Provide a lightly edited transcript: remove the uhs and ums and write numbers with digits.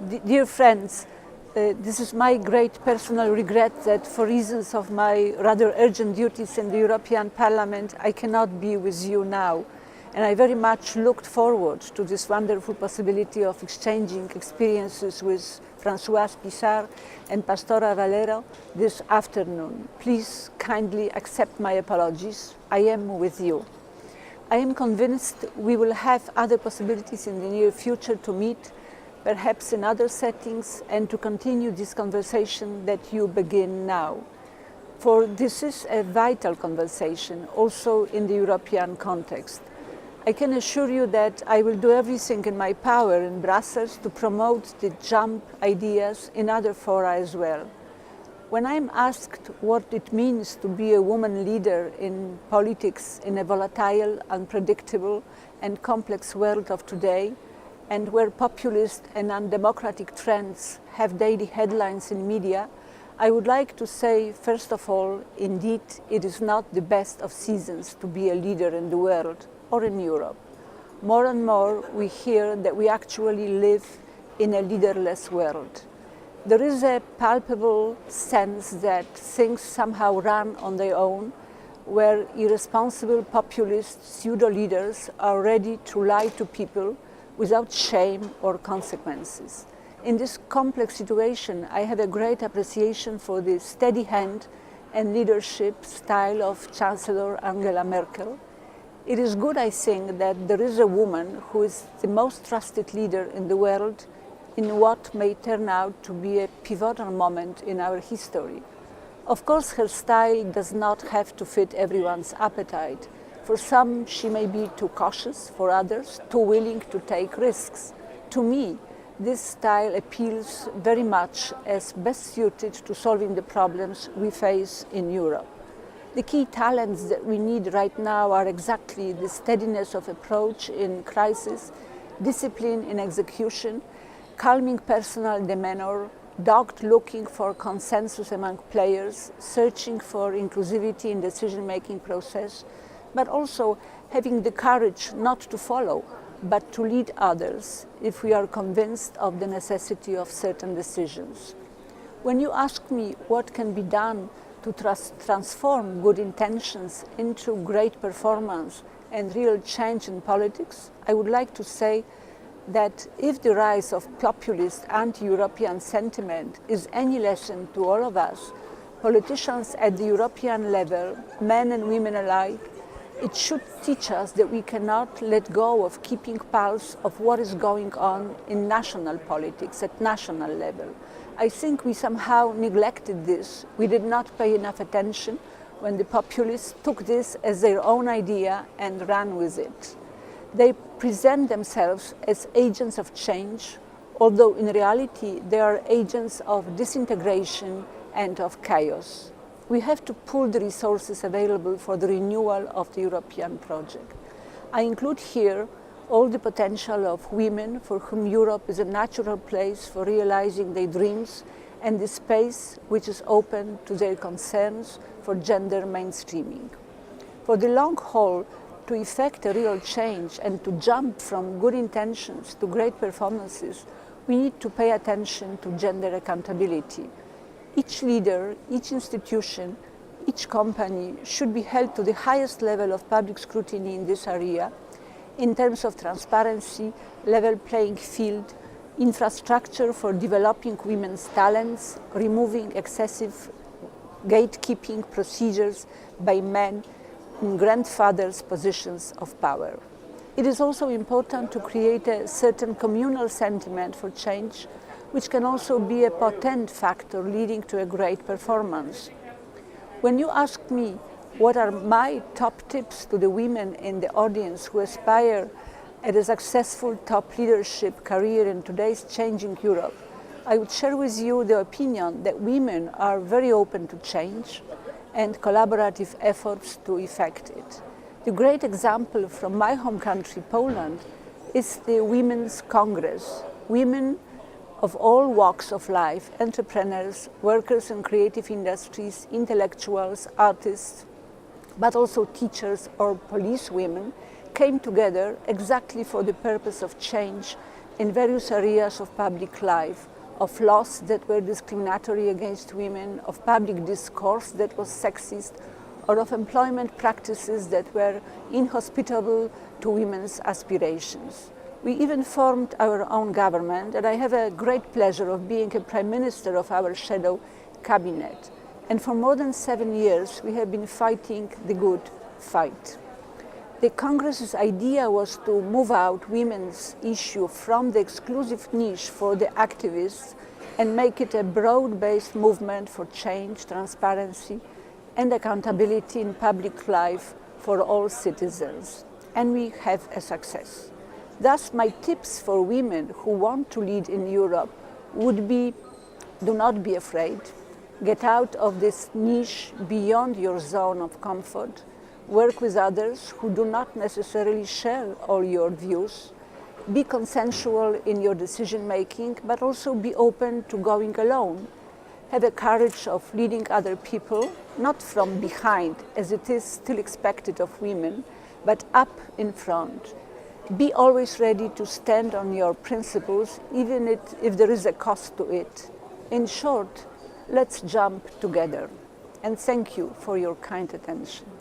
Dear friends, this is my great personal regret that for reasons of my rather urgent duties in the European Parliament, I cannot be with you now. And I very much looked forward to this wonderful possibility of exchanging experiences with Françoise Pissart and Pastora Valero this afternoon. Please kindly accept my apologies. I am with you. I am convinced we will have other possibilities in the near future to meet, perhaps in other settings, and to continue this conversation that you begin now. For this is a vital conversation, also in the European context. I can assure you that I will do everything in my power in Brussels to promote the JUMP ideas in other fora as well. When I'm asked what it means to be a woman leader in politics in a volatile, unpredictable and complex world of today, and where populist and undemocratic trends have daily headlines in media, I would like to say, first of all, indeed, it is not the best of seasons to be a leader in the world or in Europe. More and more we hear that we actually live in a leaderless world. There is a palpable sense that things somehow run on their own, where irresponsible populist pseudo-leaders are ready to lie to people without shame or consequences. In this complex situation, I have a great appreciation for the steady hand and leadership style of Chancellor Angela Merkel. It is good, I think, that there is a woman who is the most trusted leader in the world in what may turn out to be a pivotal moment in our history. Of course, her style does not have to fit everyone's appetite. For some, she may be too cautious, for others, too willing to take risks. To me, this style appeals very much as best suited to solving the problems we face in Europe. The key talents that we need right now are exactly the steadiness of approach in crisis, discipline in execution, calming personal demeanor, dogged looking for consensus among players, searching for inclusivity in decision-making process, but also having the courage not to follow, but to lead others if we are convinced of the necessity of certain decisions. When you ask me what can be done to transform good intentions into great performance and real change in politics, I would like to say that if the rise of populist anti-European sentiment is any lesson to all of us, politicians at the European level, men and women alike, it should teach us that we cannot let go of keeping pulse of what is going on in national politics at national level. I think we somehow neglected this. We did not pay enough attention when the populists took this as their own idea and ran with it. They present themselves as agents of change, although in reality they are agents of disintegration and of chaos. We have to pool the resources available for the renewal of the European project. I include here all the potential of women for whom Europe is a natural place for realizing their dreams and the space which is open to their concerns for gender mainstreaming. For the long haul, to effect a real change and to jump from good intentions to great performances, we need to pay attention to gender accountability. Each leader, each institution, each company should be held to the highest level of public scrutiny in this area in terms of transparency, level playing field, infrastructure for developing women's talents, removing excessive gatekeeping procedures by men in grandfathers' positions of power. It is also important to create a certain communal sentiment for change, which can also be a potent factor leading to a great performance. When you ask me what are my top tips to the women in the audience who aspire at a successful top leadership career in today's changing Europe, I would share with you the opinion that women are very open to change and collaborative efforts to effect it. The great example from my home country, Poland, is the Women's Congress. Women of all walks of life, entrepreneurs, workers in creative industries, intellectuals, artists, but also teachers or police women, came together exactly for the purpose of change in various areas of public life, of laws that were discriminatory against women, of public discourse that was sexist, or of employment practices that were inhospitable to women's aspirations. We even formed our own government, and I have a great pleasure of being a Prime Minister of our shadow cabinet. And for more than 7 years, we have been fighting the good fight. The Congress's idea was to move out women's issue from the exclusive niche for the activists and make it a broad-based movement for change, transparency, and accountability in public life for all citizens. And we have a success. Thus, my tips for women who want to lead in Europe would be: do not be afraid. Get out of this niche beyond your zone of comfort. Work with others who do not necessarily share all your views. Be consensual in your decision making, but also be open to going alone. Have the courage of leading other people, not from behind, as it is still expected of women, but up in front. Be always ready to stand on your principles, even if there is a cost to it. In short, let's jump together. And thank you for your kind attention.